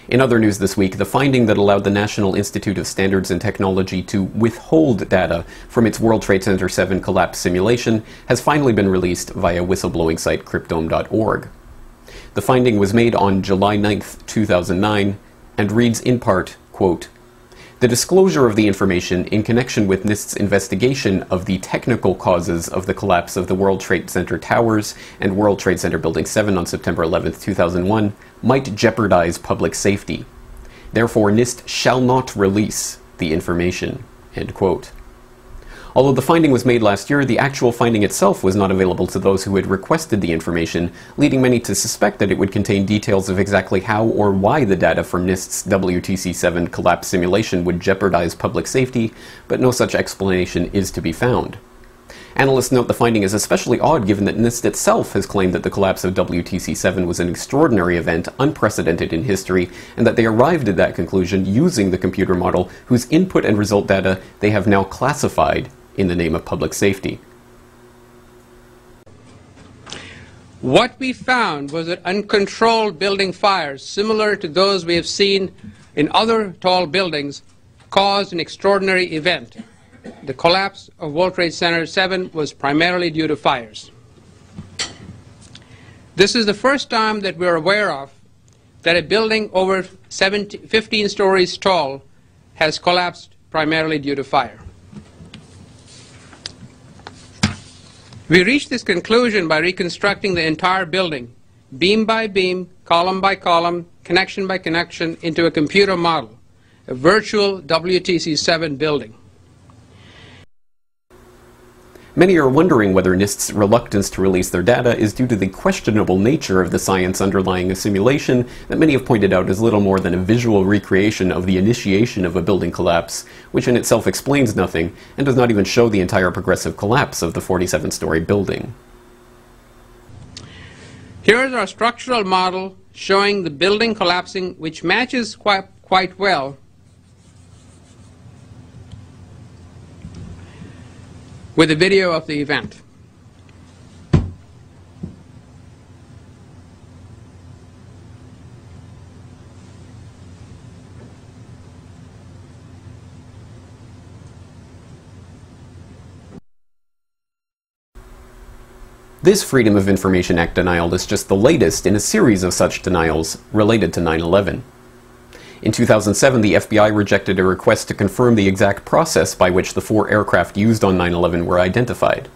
In other news this week, the finding that allowed the National Institute of Standards and Technology to withhold data from its World Trade Center 7 collapse simulation has finally been released via whistleblowing site cryptome.org. The finding was made on July 9, 2009, and reads in part, quote, "The disclosure of the information in connection with NIST's investigation of the technical causes of the collapse of the World Trade Center towers and World Trade Center Building 7 on September 11, 2001 might jeopardize public safety. Therefore, NIST shall not release the information." End quote. Although the finding was made last year, the actual finding itself was not available to those who had requested the information, leading many to suspect that it would contain details of exactly how or why the data from NIST's WTC-7 collapse simulation would jeopardize public safety, but no such explanation is to be found. Analysts note the finding is especially odd given that NIST itself has claimed that the collapse of WTC-7 was an extraordinary event, unprecedented in history, and that they arrived at that conclusion using the computer model whose input and result data they have now classified in the name of public safety. What we found was that uncontrolled building fires, similar to those we have seen in other tall buildings, caused an extraordinary event. The collapse of World Trade Center 7 was primarily due to fires. This is the first time that we're aware of that a building over 15 stories tall has collapsed primarily due to fire. We reached this conclusion by reconstructing the entire building, beam by beam, column by column, connection by connection, into a computer model, a virtual WTC-7 building. Many are wondering whether NIST's reluctance to release their data is due to the questionable nature of the science underlying a simulation that many have pointed out is little more than a visual recreation of the initiation of a building collapse, which in itself explains nothing and does not even show the entire progressive collapse of the 47-story building. Here is our structural model showing the building collapsing, which matches quite well with a video of the event. This Freedom of Information Act denial is just the latest in a series of such denials related to 9/11. In 2007, the FBI rejected a request to confirm the exact process by which the 4 aircraft used on 9/11 were identified.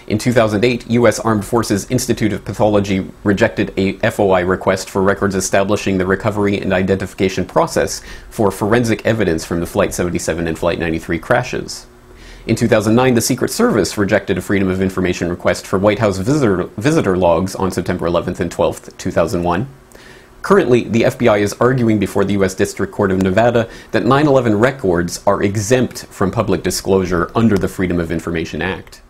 In 2008, U.S. Armed Forces Institute of Pathology rejected a FOI request for records establishing the recovery and identification process for forensic evidence from the Flight 77 and Flight 93 crashes. In 2009, the Secret Service rejected a Freedom of Information request for White House visitor logs on September 11th and 12th, 2001. Currently, the FBI is arguing before the U.S. District Court of Nevada that 9/11 records are exempt from public disclosure under the Freedom of Information Act.